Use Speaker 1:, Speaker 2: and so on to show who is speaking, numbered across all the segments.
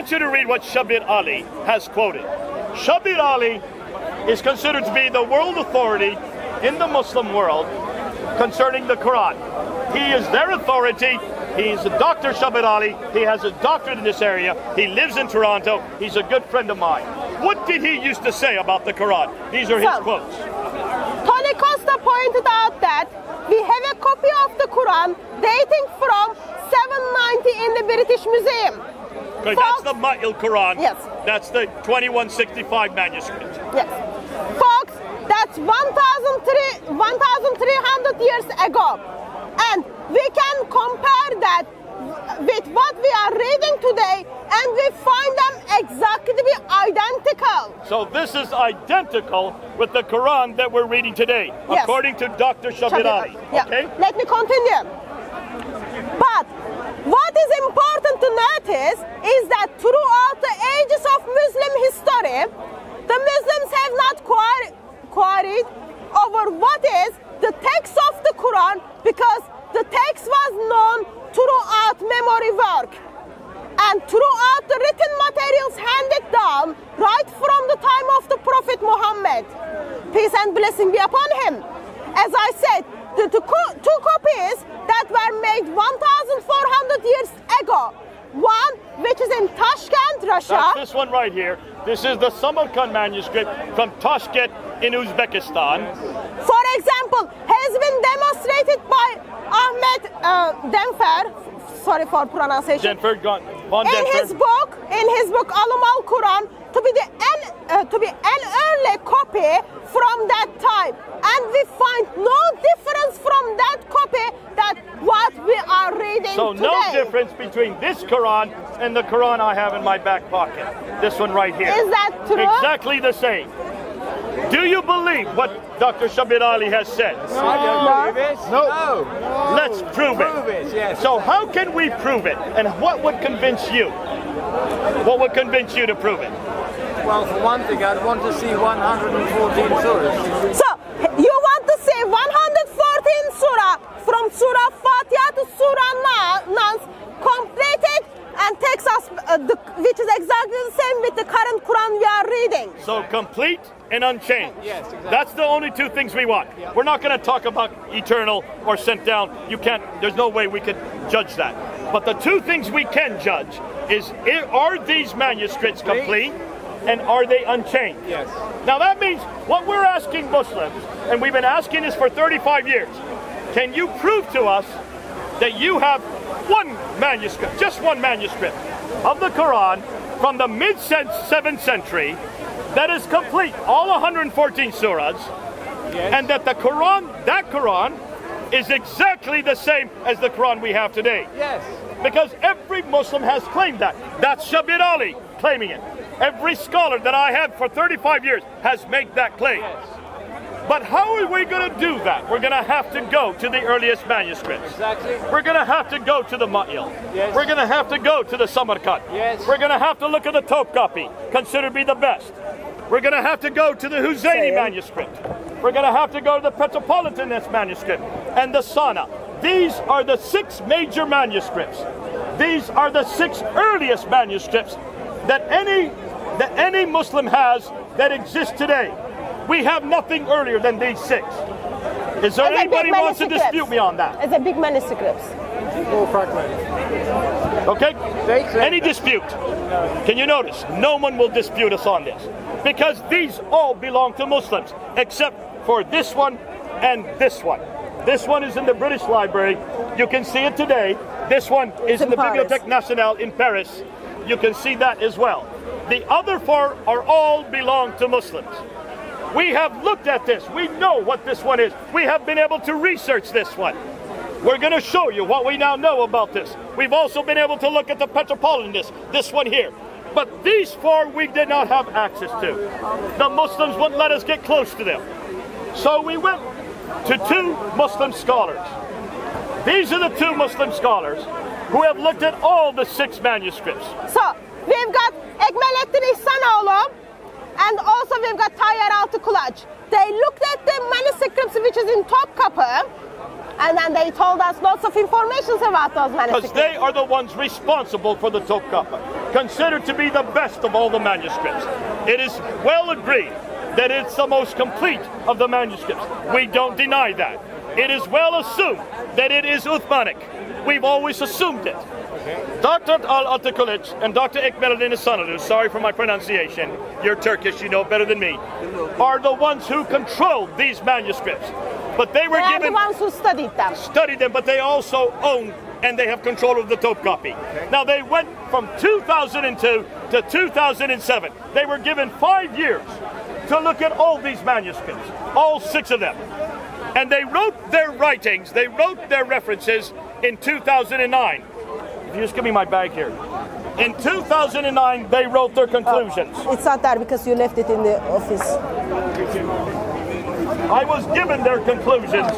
Speaker 1: want you to read what Shabir Ali has quoted. Shabir Ali is considered to be the world authority in the Muslim world concerning the Quran. He is their authority. He's a Dr. Shabir Ali. He has a doctorate in this area. He lives in Toronto. He's a good friend of mine. What did he used to say about the Quran? These are his quotes.
Speaker 2: Tony Costa pointed out that we have a copy of the Quran dating from 790 in the British Museum.
Speaker 1: Okay, that's the Ma'il Quran.
Speaker 2: Yes.
Speaker 1: That's the 2165 manuscript.
Speaker 2: Yes. Folks, that's 1,300 years ago. And we can compare that with what we are reading today, and we find them exactly identical.
Speaker 1: So this is identical with the Quran that we're reading today,
Speaker 2: yes,
Speaker 1: according to Dr. Shabir Ali.
Speaker 2: Yeah.
Speaker 1: Okay?
Speaker 2: Let me continue. But what is important to notice is that throughout the ages of Muslim history, the Muslims have not quarried over what is the text of the Quran, because the text was known throughout memory work and throughout the written materials handed down right from the time of the Prophet Muhammad. Peace and blessing be upon him. As I said, the two copies that were made 1,400 years ago. One, which is in Tashkent, Russia.
Speaker 1: That's this one right here. This is the Samarkand manuscript from Tashkent in Uzbekistan.
Speaker 2: For example, has been demonstrated by Ahmed Denfer, sorry for pronunciation.
Speaker 1: Denfer,
Speaker 2: in his book, Alum al Quran, to be an early copy from that time, and we find no difference from that copy that what we are reading
Speaker 1: so
Speaker 2: today.
Speaker 1: No difference between this Quran and the Quran I have in my back pocket. This one right here.
Speaker 2: Is that true?
Speaker 1: Exactly the same. Do you believe what Dr. Shabir Ali has said?
Speaker 3: No, I don't believe it.
Speaker 1: No.
Speaker 3: No.
Speaker 1: Let's prove it.
Speaker 3: Prove it, yes.
Speaker 1: So how can we prove it? And what would convince you? What would convince you to prove it?
Speaker 3: Well, for one thing, I'd want to see 114 surahs.
Speaker 2: So, you want to see 114 surah from Surah Fatiha to Surah Nas completed and takes us, which is exactly the same with the current Quran we are reading.
Speaker 1: So complete and unchanged.
Speaker 3: Yes, exactly.
Speaker 1: That's the only two things we want.
Speaker 3: Yeah.
Speaker 1: We're not going to talk about eternal or sent down. You can't, there's no way we could judge that. But the two things we can judge is, are these manuscripts complete and are they unchanged?
Speaker 3: Yes.
Speaker 1: Now that means what we're asking Muslims, and we've been asking this for 35 years, can you prove to us that you have one manuscript, just one manuscript of the Quran from the mid-7th century that is complete, all 114 surahs,
Speaker 3: yes,
Speaker 1: and that the Quran, that Quran, is exactly the same as the Quran we have today?
Speaker 3: Yes.
Speaker 1: Because every Muslim has claimed that. That's Shabir Ali claiming it. Every scholar that I have for 35 years has made that claim.
Speaker 3: Yes.
Speaker 1: But how are we going to do that? We're going to have to go to the earliest manuscripts.
Speaker 3: Exactly.
Speaker 1: We're going to have to go to the Ma'il.
Speaker 3: Yes.
Speaker 1: We're going to have to go to the Samarkand.
Speaker 3: Yes.
Speaker 1: We're going to have to look at the Topkapi, considered to be the best. We're going to have to go to the Husseini manuscript. We're going to have to go to the Petropolitanus manuscript and the Sanaa. These are the 6 major manuscripts. These are the 6 earliest manuscripts that any Muslim has that exist today. We have nothing earlier than these 6. Is there anybody who wants to dispute me on that?
Speaker 2: It's a big manuscripts.
Speaker 3: All fragments.
Speaker 1: Okay? Any dispute? Can you notice? No one will dispute us on this. Because these all belong to Muslims, except for this one and this one. This one is in the British Library. You can see it today. This one is in the Bibliothèque Nationale in Paris. You can see that as well. The other 4 are all belong to Muslims. We have looked at this. We know what this one is. We have been able to research this one. We're going to show you what we now know about this. We've also been able to look at the Petropolitanus, this one here. But these 4 we did not have access to. The Muslims wouldn't let us get close to them. So we went to 2 Muslim scholars. These are the 2 Muslim scholars who have looked at all the 6 manuscripts.
Speaker 2: So we've got Ekmeledin Ehsonoglu, and also we've got Tayyar Altikulic. They looked at the manuscripts which is in Topkapi, And then they told us lots of information about those manuscripts.
Speaker 1: Because they are the ones responsible for the Topkapi, considered to be the best of all the manuscripts. It is well agreed that it's the most complete of the manuscripts. We don't deny that. It is well assumed that it is Uthmanic. We've always assumed it. Dr Tayyar Altikulic and Dr Ekmeledin Ehsonoglu, sorry for my pronunciation, you're Turkish, you know better than me, are the ones who control these manuscripts. But they were given...
Speaker 2: the ones who studied them.
Speaker 1: Studied them, but they also own and they have control of the Topkapi. Now they went from 2002 to 2007. They were given 5 years to look at all these manuscripts, all 6 of them. And they wrote their writings, they wrote their references in 2009. If you just give me my bag here. In 2009, they wrote their conclusions.
Speaker 2: It's not there because you left it in the office.
Speaker 1: I was given their conclusions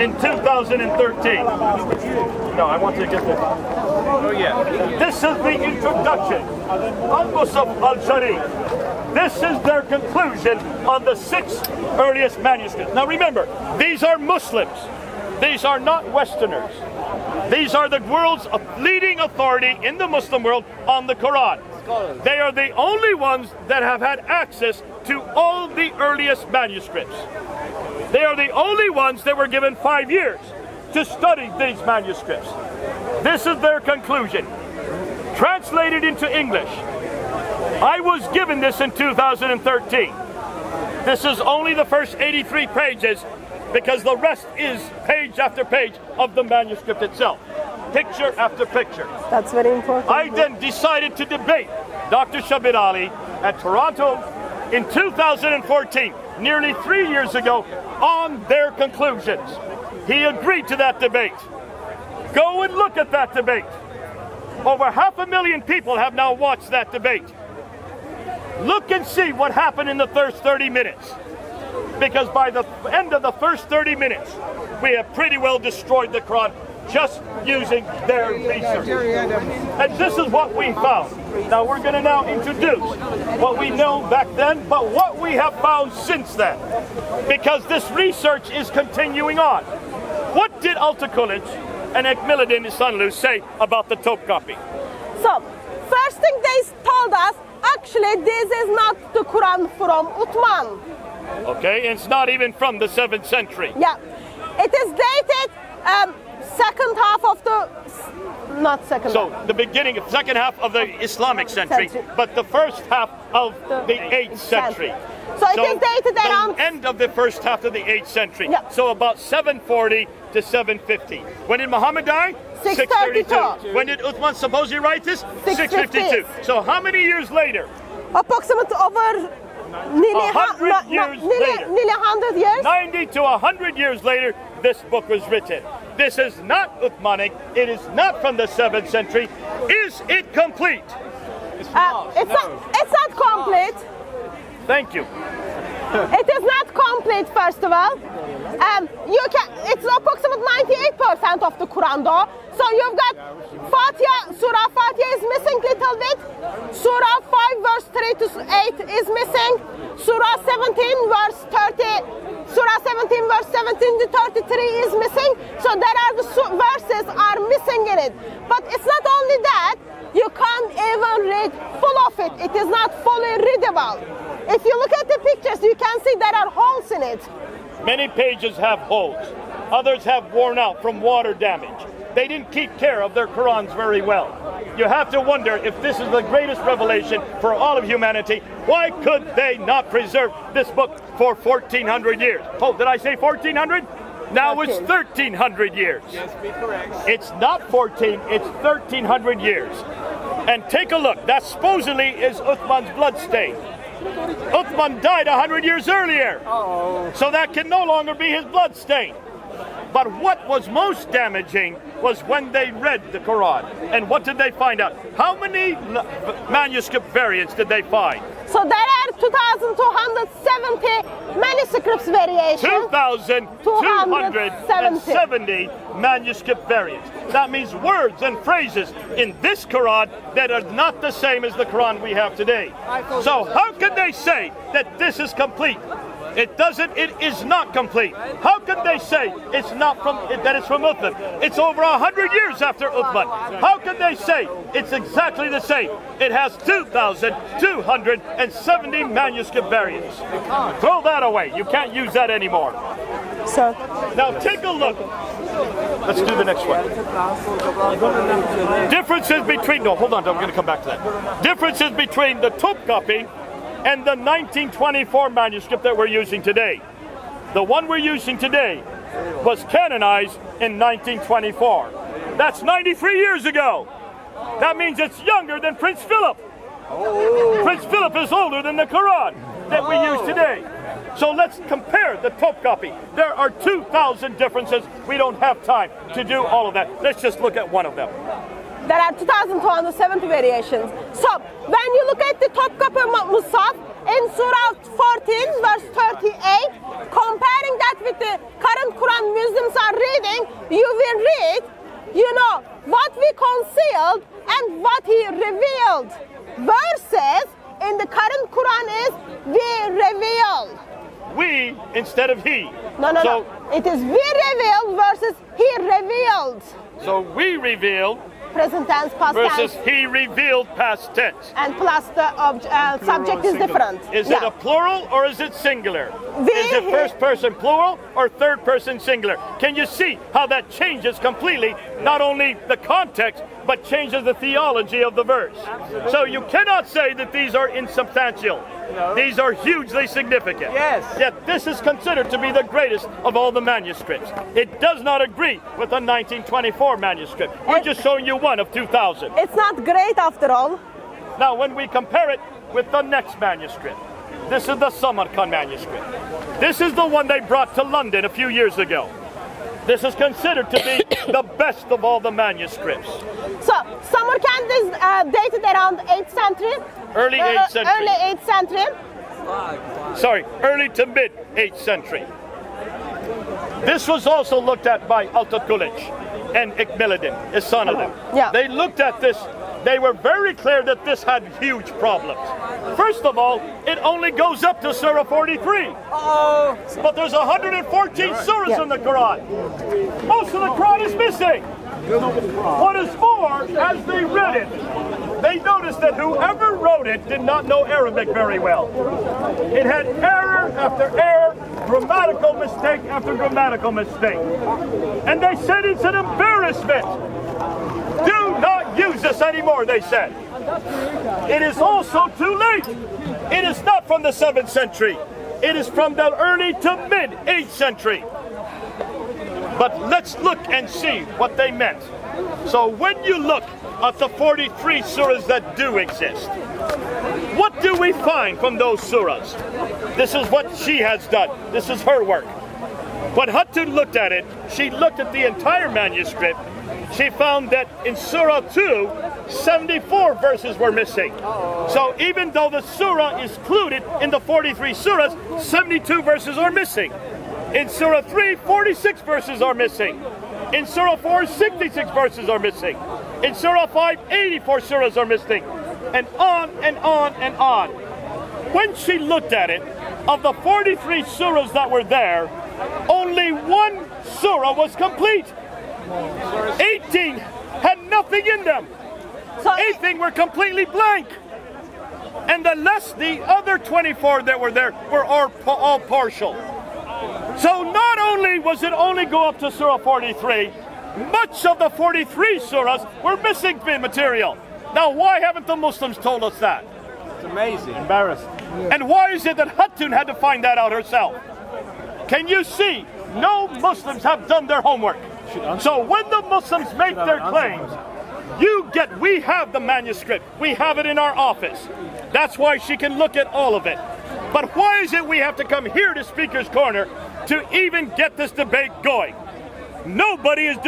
Speaker 1: in 2013. No, I want to get this. Oh, yeah. This is the introduction of Mushaf al Sharif. This is their conclusion on the 6 earliest manuscripts. Now remember, these are Muslims. These are not Westerners. These are the world's leading authority in the Muslim world on the Quran. They are the only ones that have had access to all the earliest manuscripts. They are the only ones that were given 5 years to study these manuscripts. This is their conclusion, translated into English. I was given this in 2013. This is only the first 83 pages because the rest is page after page of the manuscript itself, picture after picture.
Speaker 2: That's very important.
Speaker 1: I then decided to debate Dr. Shabir Ali at Toronto in 2014, nearly 3 years ago, on their conclusions. He agreed to that debate. Go and look at that debate. Over 500,000 people have now watched that debate. Look and see what happened in the first 30 minutes. Because by the end of the first 30 minutes, we have pretty well destroyed the Quran just using their research. And this is what we found. Now we're going to now introduce what we know back then, but what we have found since then. Because this research is continuing on. What did Altikulic and Ekmeledin Ehsonoglu say about the Topkapi?
Speaker 2: So, first thing they told us, actually this is not the Quran from Uthman.
Speaker 1: Okay, it's not even from the 7th century.
Speaker 2: Yeah, it is dated second half of the, not second
Speaker 1: So
Speaker 2: half.
Speaker 1: the beginning, second half of the Islamic century, but the first half of the 8th century.
Speaker 2: So it is dated around
Speaker 1: the end of the first half of the 8th century.
Speaker 2: Yeah.
Speaker 1: So about 740 to 750. When did Muhammad die?
Speaker 2: 632.
Speaker 1: When did Uthman supposedly write this? 652. So how many years later?
Speaker 2: Approximately over nearly
Speaker 1: 100 years later.
Speaker 2: Nearly 100 years.
Speaker 1: 90 to 100 years later, this book was written. This is not Uthmanic. It is not from the 7th century. Is it complete?
Speaker 2: It's not complete.
Speaker 1: Thank you.
Speaker 2: It is not complete, first of all. It's approximately 98% of the Quran though. So you've got Fatiha, Surah Fatiha is missing little bit. Surah 5 verse 3 to 8 is missing. Surah 17 verse 30. Surah 17 verse 17 to 33 is missing. So there are the verses are missing in it. But it's not only that, you can't even read full of it. It is not fully readable. If you look at the pictures, you can see there are holes in it.
Speaker 1: Many pages have holes. Others have worn out from water damage. They didn't keep care of their Qur'ans very well. You have to wonder if this is the greatest revelation for all of humanity. Why could they not preserve this book for 1,400 years? Oh, did I say 1,400? Now it's 1,300 years.
Speaker 3: Yes, be correct.
Speaker 1: It's not 14, it's 1,300 years. And take a look, that supposedly is Uthman's blood stain. Uthman died 100 years earlier. So that can no longer be his blood stain. But what was most damaging was when they read the Quran. And what did they find out? How many manuscript variants did they find?
Speaker 2: So there are 2,270 manuscripts variations.
Speaker 1: 2,270 manuscript variants. That means words and phrases in this Quran that are not the same as the Quran we have today. So how can they say that this is complete? It doesn't. It is not complete. How can they say it's not from that it's from Uthman? It's over 100 years after Uthman. How can they say it's exactly the same? It has 2,270 manuscript variants. Throw that away. You can't use that anymore.
Speaker 2: So
Speaker 1: now take a look. Let's do the next one. Differences between, no, hold on, I'm going to come back to that. Differences between the Topkapi and the 1924 manuscript that we're using today. The one we're using today was canonized in 1924. That's 93 years ago. That means it's younger than Prince Philip. Prince Philip is older than the Quran that we use today. So let's compare the Topkapi. There are 2,000 differences. We don't have time to do all of that. Let's just look at one of them.
Speaker 2: There are 2,270 variations. So when you look at the Topkapi Mushaf in Surah 14 verse 38, comparing that with the current Quran Muslims are reading, you will read, you know, what we concealed and what he revealed. Versus in the current Quran is we revealed.
Speaker 1: We instead of he.
Speaker 2: No. It is we revealed versus he revealed.
Speaker 1: So we revealed.
Speaker 2: Present tense, past
Speaker 1: versus
Speaker 2: tense.
Speaker 1: he revealed past tense.
Speaker 2: And plus the subject is different.
Speaker 1: Is it a plural or is it singular? Is it first person plural or third person singular? Can you see how that changes completely, not only the context, but changes the theology of the verse? Absolutely. So you cannot say that these are insubstantial. No. These are hugely significant.
Speaker 3: Yes.
Speaker 1: Yet this is considered to be the greatest of all the manuscripts. It does not agree with the 1924 manuscript. We're just showing you one of 2,000.
Speaker 2: It's not great after all.
Speaker 1: Now when we compare it with the next manuscript, this is the Samarkand manuscript. This is the one they brought to London a few years ago. This is considered to be the best of all the manuscripts.
Speaker 2: So Samarkand is dated around 8th century.
Speaker 1: Early 8th century.
Speaker 2: Early 8th century.
Speaker 1: Sorry, early to mid 8th century. This was also looked at by Altikulic and Ekmeledin Ehsonoglu.
Speaker 2: Yeah.
Speaker 1: They looked at this. They were very clear that this had huge problems. First of all, it only goes up to Surah 43. But there's 114 surahs in the Quran. Most of the Quran is missing. What is more, as they read it, they noticed that whoever wrote it did not know Arabic very well. It had error after error, grammatical mistake after grammatical mistake. And they said it's an embarrassment. Do not use this anymore, they said. It is also too late. It is not from the 7th century. It is from the early to mid 8th century. But let's look and see what they meant. So when you look at the 43 surahs that do exist, what do we find from those surahs? This is what she has done. This is her work. When Hatun looked at it, she looked at the entire manuscript. She found that in Surah 2, 74 verses were missing. So even though the surah is included in the 43 surahs, 72 verses are missing. In Surah 3, 46 verses are missing. In Surah 4, 66 verses are missing. In Surah 5, 84 surahs are missing. And on and on and on. When she looked at it, of the 43 surahs that were there, only one surah was complete. 18 had nothing in them. So 18 were completely blank. And the other 24 that were there were all partial. So not only was it only go up to Surah 43, much of the 43 surahs were missing material. Now why haven't the Muslims told us that?
Speaker 3: It's amazing.
Speaker 1: Embarrassed. And why is it that Hatun had to find that out herself? Can you see? No Muslims have done their homework. So when the Muslims make their claims, we have the manuscript. We have it in our office. That's why she can look at all of it. But why is it we have to come here to Speaker's Corner to even get this debate going? Nobody is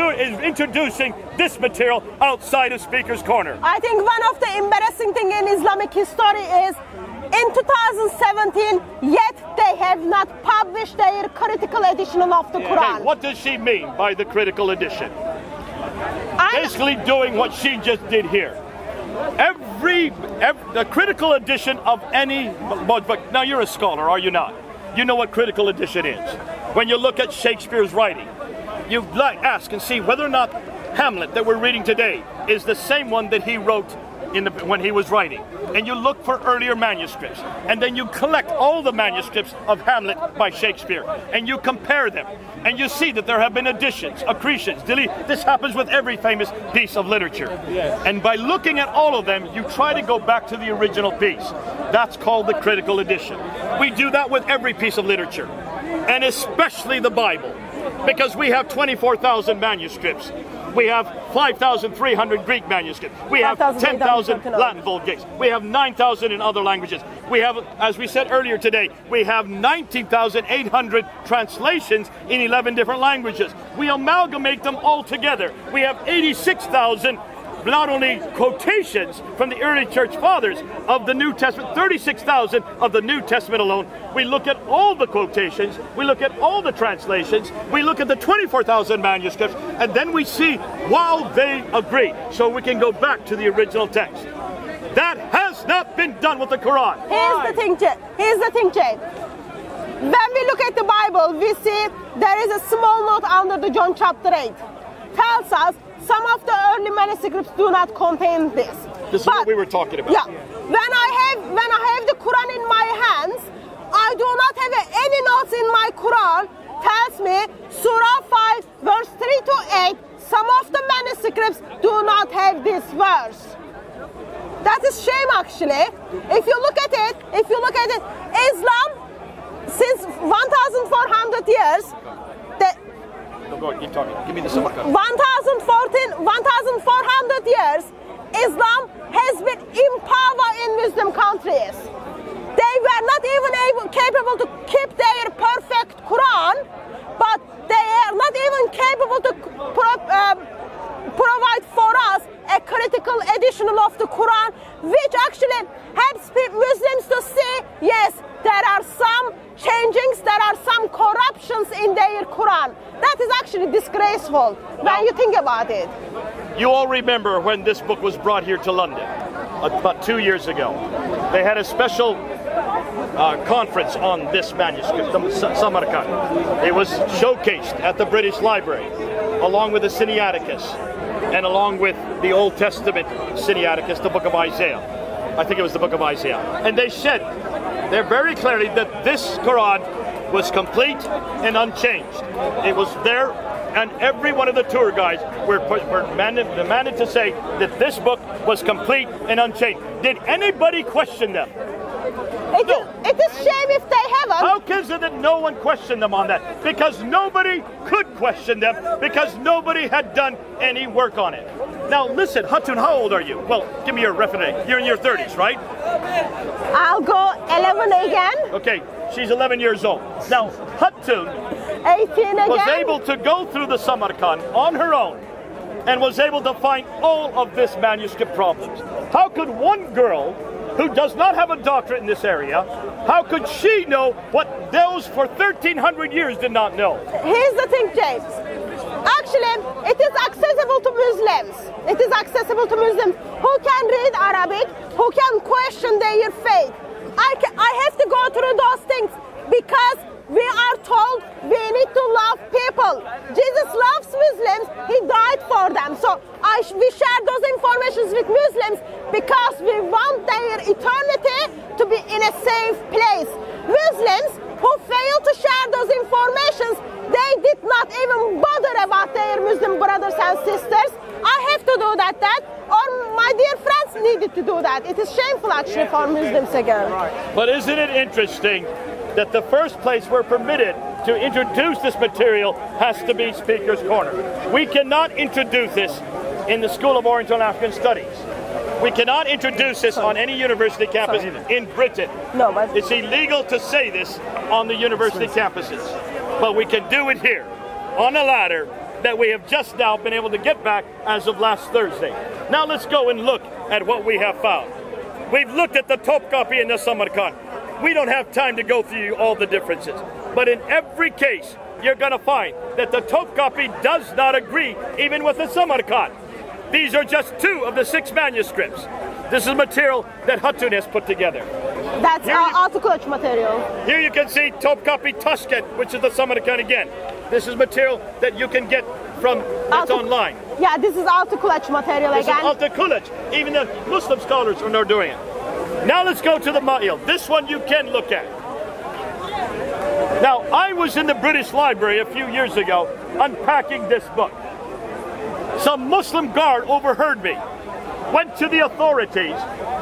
Speaker 1: introducing this material outside of Speaker's Corner.
Speaker 2: I think one of the embarrassing thing in Islamic history is in 2017, yet they have not published their critical edition of the Quran.
Speaker 1: Okay, what does she mean by the critical edition? Basically doing what she just did here. The critical edition of any book. Now you're a scholar, are you not? you know what critical edition is. When you look at Shakespeare's writing, you ask and see whether or not Hamlet that we're reading today is the same one that he wrote when he was writing. And you look for earlier manuscripts, and then you collect all the manuscripts of Hamlet by Shakespeare, and you compare them, and you see that there have been additions, accretions, deletions. This happens with every famous piece of literature. Yes. And by looking at all of them, you try to go back to the original piece. That's called the critical edition. We do that with every piece of literature, and especially the Bible, because we have 24,000 manuscripts. We have 5,300 Greek manuscripts. We have 10,000 Latin Vulgates. We have 9,000 in other languages. We have, as we said earlier today, we have 19,800 translations in 11 different languages. We amalgamate them all together. We have 86,000 not only quotations from the early church fathers of the New Testament, 36,000 of the New Testament alone. We look at all the quotations, we look at all the translations, we look at the 24,000 manuscripts, and then we see while they agree, so we can go back to the original text. That has not been done with the Quran.
Speaker 2: Here's the thing, Jay. When we look at the Bible, we see there is a small note under the John chapter 8. Tells us some of the early manuscripts do not contain this.
Speaker 1: This is what we were talking about.
Speaker 2: Yeah. When I have the Quran in my hands, I do not have any notes in my Quran. Tells me Surah 5 verse 3 to 8. Some of the manuscripts do not have this verse. That is shame actually. If you look at it, Islam since 1,400 years.
Speaker 1: Go ahead, keep talking. Give me the Samarkand.
Speaker 2: 1,400 years, Islam has been in power in Muslim countries. They were not even capable to keep their perfect Quran, but they are not even capable to provide for us a critical edition of the Quran, which actually helps Muslims to see, yes, there are some changings, there are some corruptions in their Quran. That is actually disgraceful when you think about it.
Speaker 1: You all remember when this book was brought here to London, about 2 years ago. They had a special conference on this manuscript, Samarkand. It was showcased at the British Library, along with the Sinaiticus, and along with the Old Testament Sinaiticus, the book of Isaiah. I think it was the book of Isaiah. And they said there very clearly that this Quran was complete and unchanged. It was there, and every one of the tour guides were demanded to say that this book was complete and unchanged. Did anybody question them?
Speaker 2: It is shame if they haven't.
Speaker 1: How is it that no one questioned them on that? Because nobody could question them, because nobody had done any work on it. Now listen, Hatun, how old are you? Well, give me your reference. You're in your 30s, right?
Speaker 2: I'll go 11 again.
Speaker 1: Okay, she's 11 years old. Now, Hatun
Speaker 2: 18 again.
Speaker 1: was able to go through the Samarkand on her own and was able to find all of this manuscript problems. How could one girl who does not have a doctorate in this area, how could she know what those for 1,300 years did not know?
Speaker 2: Here's the thing, James. Actually, it is accessible to Muslims. It is accessible to Muslims who can read Arabic, who can question their faith. I have to go through those things because we are told we need to love people. Jesus loves Muslims. He died for them. So we share those informations with Muslims because we want their eternity to be in a safe place. Muslims who fail to share those informations, they did not even bother about their Muslim brothers and sisters. I have to do that, or my dear friends needed to do that. It is shameful actually for Muslims again.
Speaker 1: But isn't it interesting that the first place we're permitted to introduce this material has to be Speaker's Corner? We cannot introduce this in the School of Oriental and African Studies. We cannot introduce this on any university campus in Britain.
Speaker 2: No, but
Speaker 1: it's illegal to say this on the university campuses. But we can do it here on a ladder that we have just now been able to get back as of last Thursday. Now let's go and look at what we have found. We've looked at the Topkapi and the Samarkand. We don't have time to go through all the differences. But in every case, you're going to find that the Topkapi does not agree even with the Samarkand. These are just 2 of the 6 manuscripts. This is material that Hatun has put together.
Speaker 2: That's Altikulic material.
Speaker 1: Here you can see Topkapi Tashkent, which is the Samarkand again. This is material that you can get from that's online.
Speaker 2: Yeah, this is Altikulic material
Speaker 1: this
Speaker 2: again.
Speaker 1: Is Altikulic. Even the Muslim scholars are not doing it. Now let's go to the Ma'il. This one you can look at. Now, I was in the British Library a few years ago unpacking this book. Some Muslim guard overheard me, went to the authorities,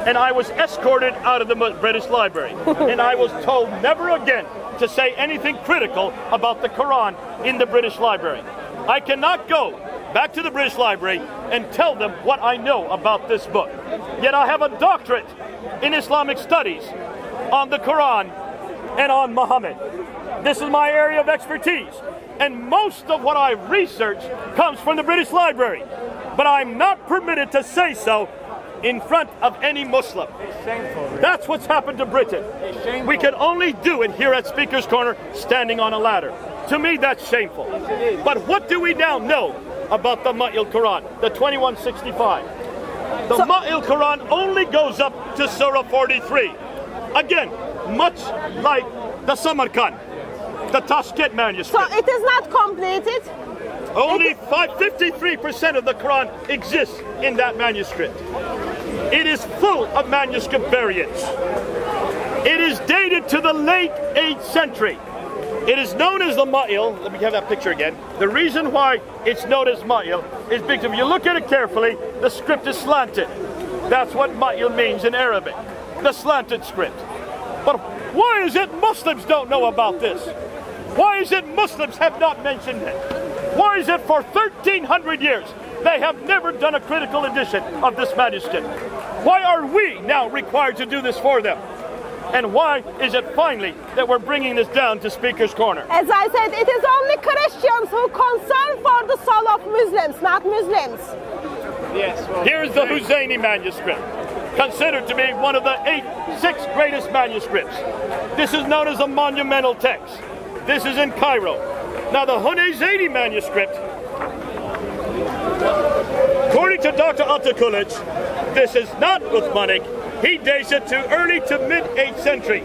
Speaker 1: and I was escorted out of the British Library. And I was told never again to say anything critical about the Quran in the British Library. I cannot go back to the British Library and tell them what I know about this book. Yet I have a doctorate in Islamic studies on the Quran and on Muhammad. This is my area of expertise. And most of what I research comes from the British Library. But I'm not permitted to say so in front of any Muslim. That's what's happened to Britain. We can only do it here at Speaker's Corner standing on a ladder. To me, that's shameful. But what do we now know about the Ma'il Quran, the 2165? The Ma'il Quran only goes up to Surah 43. Again, much like the Samarkand, the Tashkent manuscript.
Speaker 2: So it is not completed?
Speaker 1: Only 53% of the Quran exists in that manuscript. It is full of manuscript variants. It is dated to the late 8th century. It is known as the Ma'il. Let me have that picture again. The reason why it's known as Ma'il is because if you look at it carefully, the script is slanted. That's what Ma'il means in Arabic, the slanted script. But why is it Muslims don't know about this? Why is it Muslims have not mentioned it? Why is it for 1,300 years they have never done a critical edition of this manuscript? Why are we now required to do this for them? And why is it finally that we're bringing this down to Speaker's Corner?
Speaker 2: As I said, it is only Christians who concern for the soul of Muslims, not Muslims.
Speaker 3: Yes. Well,
Speaker 1: here's the Husseini manuscript, considered to be one of the six greatest manuscripts. This is known as a monumental text. This is in Cairo. Now the Husseini manuscript, according to Dr Altikulic, this is not Uthmanic. He dates it to early to mid 8th century.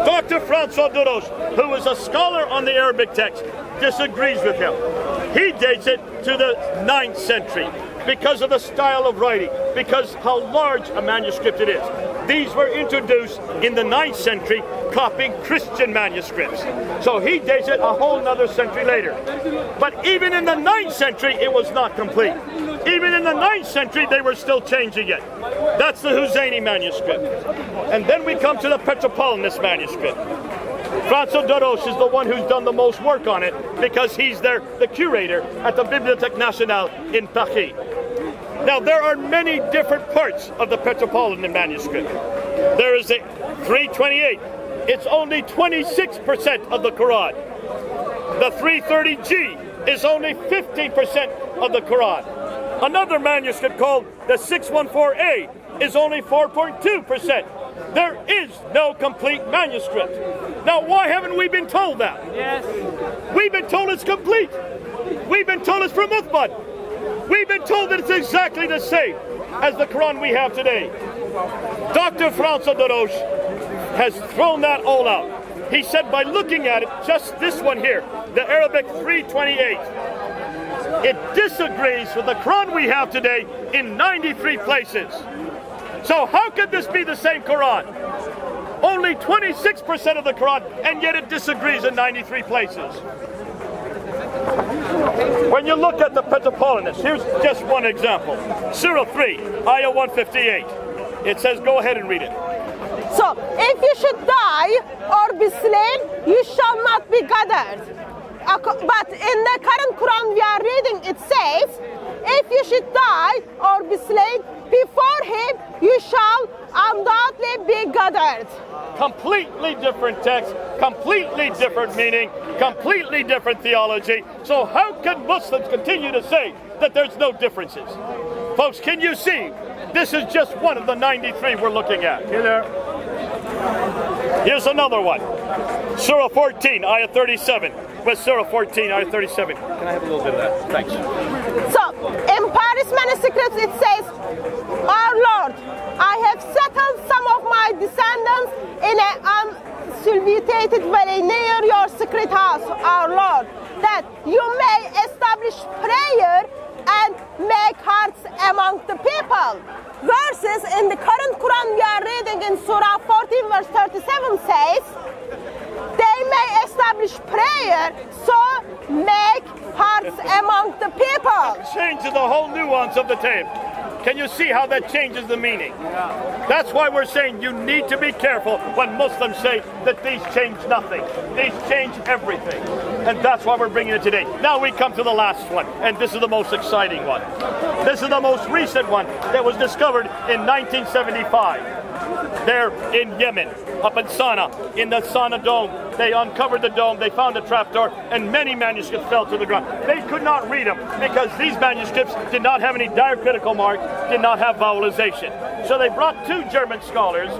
Speaker 1: Dr. François Duros, who is a scholar on the Arabic text, disagrees with him. He dates it to the 9th century because of the style of writing, because how large a manuscript it is. These were introduced in the 9th century, copying Christian manuscripts. So he dates it a whole nother century later. But even in the 9th century, it was not complete. Even in the 9th century, they were still changing it. That's the Husseini manuscript. And then we come to the Petropolitanus manuscript. François Duros is the one who's done the most work on it because he's the curator at the Bibliothèque Nationale in Paris. Now, there are many different parts of the Petropolitan manuscript. There is a 328. It's only 26% of the Quran. The 330G is only 15% of the Quran. Another manuscript called the 614A is only 4.2%. There is no complete manuscript. Now, why haven't we been told that?
Speaker 3: Yes.
Speaker 1: We've been told it's complete. We've been told it's from Uthman. We've been told that it's exactly the same as the Quran we have today. Dr. François Duros has thrown that all out. He said by looking at it, just this one here, the Arabic 328, it disagrees with the Quran we have today in 93 places. So how could this be the same Quran? Only 26% of the Quran, and yet it disagrees in 93 places. When you look at the Petropolitanus, here's just one example. Surah 3, Ayah 158. It says, go ahead and read it.
Speaker 2: So, if you should die or be slain, you shall not be gathered. But in the current Quran we are reading, it says, if you should die or be slain before him, you shall undoubtedly be gathered.
Speaker 1: Completely different text, completely different meaning, completely different theology. So how can Muslims continue to say that there's no differences? Folks, can you see? This is just one of the 93 we're looking at. Here's another one. Surah 14, Ayah 37. With Surah 14, Ayah 37. Can I have a little bit of that? Thanks.
Speaker 2: So, in Paris manuscripts, it says, "Our Lord, I have settled some of my descendants in an unsulvitated valley near your secret house, our Lord, that you may establish prayer and make hearts among the people." Verses in the current Quran we are reading in Surah 14 verse 37 says, "They may establish prayer, so make hearts among the people."
Speaker 1: Changes the whole nuance of the tape. Can you see how that changes the meaning? That's why we're saying you need to be careful when Muslims say that these change nothing. These change everything. And that's why we're bringing it today. Now we come to the last one, and this is the most exciting one. This is the most recent one that was discovered in 1975. There in Yemen, up in Sanaa, in the Sanaa dome. They uncovered the dome, they found a trapdoor, and many manuscripts fell to the ground. They could not read them because these manuscripts did not have any diacritical mark, did not have vowelization. So they brought two German scholars,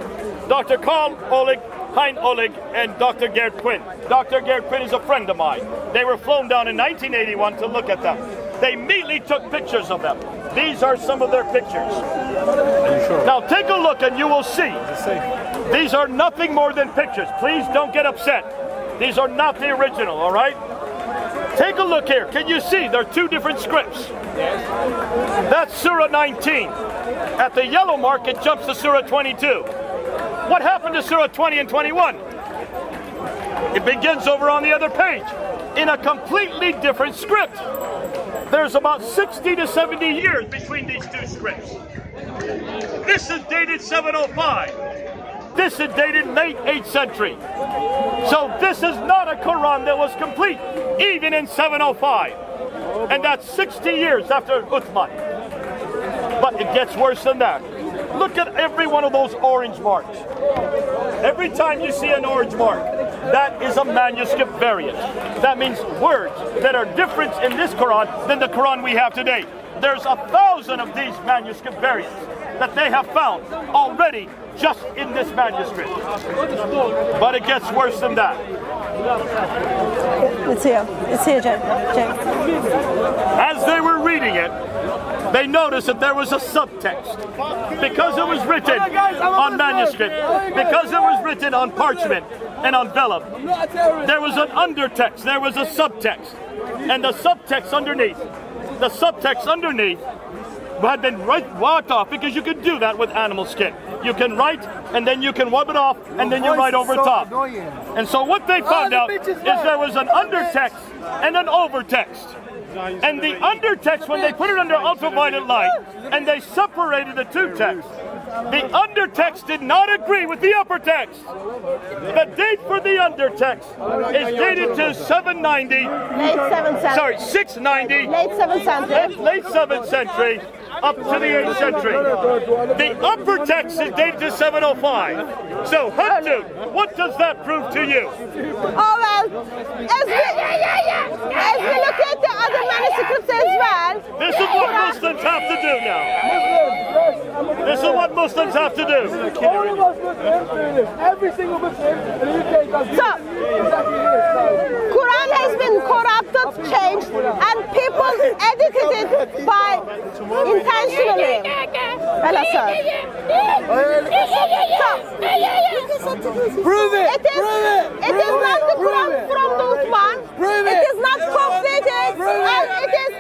Speaker 1: Dr. Karl Oleg, Hein Oleg, and Dr. Gerd Quinn. Dr. Gerd Quinn is a friend of mine. They were flown down in 1981 to look at them. They immediately took pictures of them. These are some of their pictures. Now take a look and you will see. These are nothing more than pictures. Please don't get upset. These are not the original, all right? Take a look here. Can you see? There are two different scripts. That's Surah 19. At the yellow mark, it jumps to Surah 22. What happened to Surah 20 and 21? It begins over on the other page in a completely different script. There's about 60 to 70 years between these two scripts. This is dated 705. This is dated late 8th century. So this is not a Quran that was complete, even in 705. And that's 60 years after Uthman. But it gets worse than that. Look at every one of those orange marks. Every time you see an orange mark, that is a manuscript variant. That means words that are different in this Quran than the Quran we have today. There's 1,000 of these manuscript variants that they have found already just in this manuscript. But it gets worse than that.
Speaker 2: It's here. It's here, Jay.
Speaker 1: As they were reading it, they noticed that there was a subtext. Because it was written on manuscript, because it was written on parchment and on vellum, there was an undertext, there was a subtext. And the subtext underneath had been wiped off, because you could do that with animal skin. You can write, and then you can wipe it off, and then you write over top. And so what they found out is there was an undertext and an overtext. And the undertext, when they put it under ultraviolet light, and they separated the two texts, the undertext did not agree with the upper text. The date for the undertext is dated to 790.
Speaker 2: Late 7th century.
Speaker 1: Sorry, 690.
Speaker 2: Late 7th century.
Speaker 1: Late 7th century up to the 8th century. The upper text is dated to 705. So, Hatun, what does that prove to you?
Speaker 2: Oh well, as we look at the other manuscripts as well.
Speaker 1: This is what Muslims have to do now. This is what Muslims have to do.
Speaker 4: All of us Muslims, every single Muslim in the UK does this.
Speaker 2: So, Quran has been corrupted, changed, and people edited it by intentionally. Hello, sir.
Speaker 4: Prove it!
Speaker 2: It is not the Quran from the Uthman. It is not completed, and it is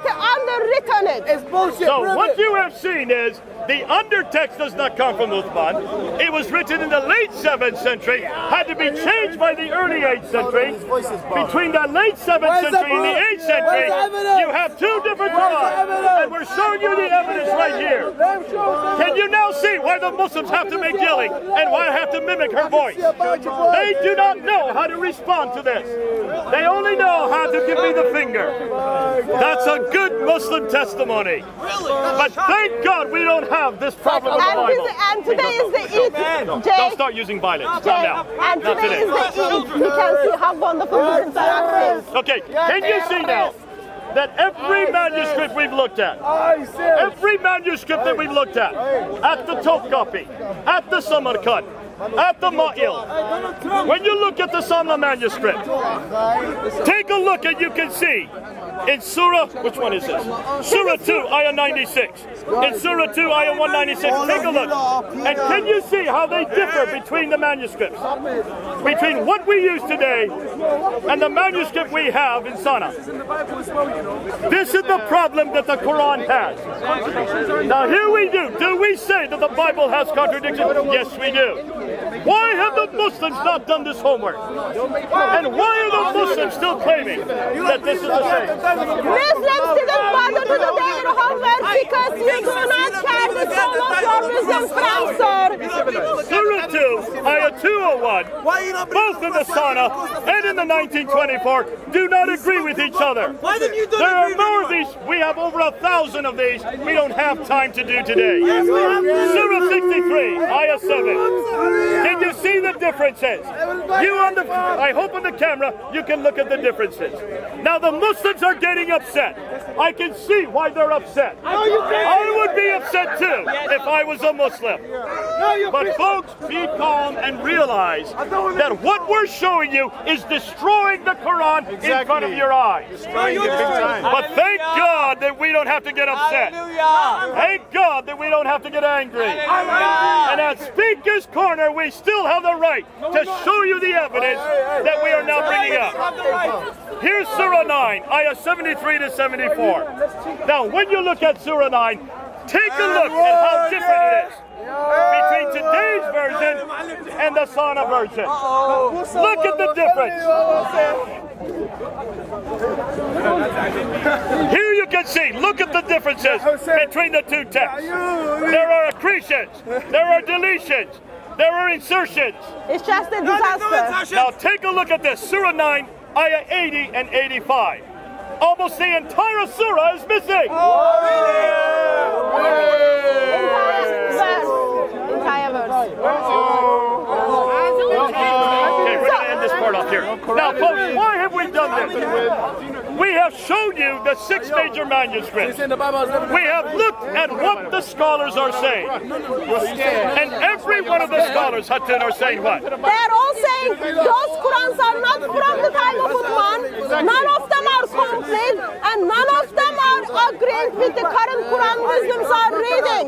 Speaker 2: underwritten.
Speaker 4: It's bullshit.
Speaker 1: So what you have seen is the undertext does not come from Uthman. It was written in the late 7th century, had to be changed by the early 8th century. Between the late 7th century and the 8th century, you have two different Qur'ans, and we're showing you the evidence right here. Can you now see why the Muslims have to make yelling and why I have to mimic her voice? They do not know how to respond to this. They only know how to give me the finger. That's a good Muslim testimony. But thank God we don't have this problem in the Bible.
Speaker 2: And today is the Eid.
Speaker 1: Don't start using violence. Not now.
Speaker 2: And
Speaker 1: Not
Speaker 2: today
Speaker 1: today.
Speaker 2: is the Eid. You can see how wonderful Muslims are.
Speaker 1: Okay, can you see now that every manuscript we've looked at, every manuscript that we've looked at the Topkapi, at the Samarkand, at the Ma'il, when you look at the Sanaa manuscript, take a look and you can see in Surah, which one is this? Surah 2, Ayah 96. In Surah 2, Ayah 196, take a look. And can you see how they differ between the manuscripts? Between what we use today and the manuscript we have in Sanaa. This is the problem that the Quran has. Now here we do. Do we say that the Bible has contradictions? Yes, we do. Why have the Muslims not done this homework? And why are the Muslims still claiming that this is the same?
Speaker 2: Muslims didn't bother to do their homework because you do not care the soul of your Muslim friends, sir.
Speaker 1: Surah 2, Ayah 201, both in the Sanaa and in the 1924, do not agree with each other. There are more of these. We have over 1,000 of these. We don't have time to do today. Surah 63, Ayah 7. Can you see the differences? I hope on the camera you can look at the differences. Now the Muslims are getting upset. I can see why they're upset. I would be upset too if I was a Muslim. But folks, be calm and realize that what we're showing you is destroying the Quran in front of your eyes. But thank God that we don't have to get upset. Thank God that we don't have to get angry. And at Speaker's Corner, we still have the right to show you the evidence that we are now bringing up. Here's Surah 9, Ayah 73 to 74. Now, when you look at Surah 9, take a look at how different it is between today's version and the Sanaa version. Look at the difference. Here you can see, look at the differences between the two texts. There are accretions, there are deletions, there are insertions.
Speaker 2: It's just a disaster.
Speaker 1: Now take a look at this, Surah 9, Ayah 80 and 85. Almost the entire surah is missing.
Speaker 2: Entire verse.
Speaker 1: Okay, we're going to end this part off here. Now, folks, why have we done this? We have shown you the 6 major manuscripts. We have looked at what the scholars are saying. And every one of the scholars, Hatun, are saying what?
Speaker 2: They're all saying those Qur'ans are not from the time of Uthman. None of them are complete, and none of them are agreeing with the current Quran Muslims are reading.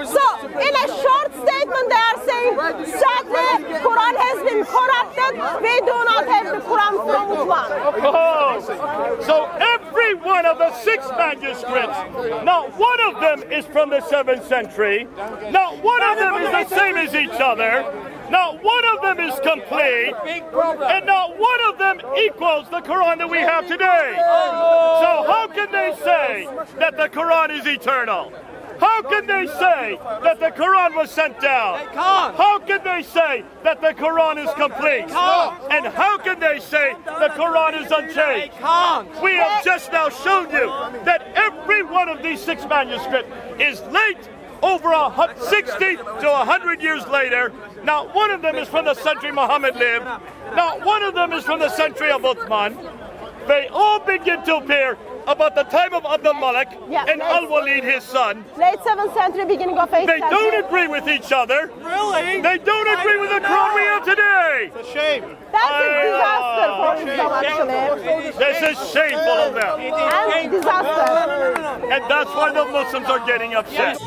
Speaker 2: So, in a short statement, they are saying, sadly, Quran has been corrupted. We do not have the Quran from Uthman.
Speaker 1: Oh, so every one of the 6 manuscripts, not one of them is from the 7th century. Not one of them is the same as each other. Not one of them is complete, and not one of them equals the Quran that we have today. So how can they say that the Quran is eternal? How can they say that the Quran was sent down? How can they say that the Quran is complete? And how can they say the Quran is unchanged? We have just now shown you that every one of these 6 manuscripts is late over 60 to 100 years later. Not one of them is from the century Muhammad lived. Not one of them is from the century of Uthman. They all begin to appear about the time of Abdul Malik and Al-Walid, his son.
Speaker 2: Late 7th century, beginning of 8th century.
Speaker 1: They don't agree with each other. Really? They don't agree with the Quran we have today.
Speaker 3: It's a shame.
Speaker 2: That's a disaster for Islam, actually.
Speaker 1: This is shameful of them.
Speaker 2: And disaster.
Speaker 1: And that's why the Muslims are getting upset.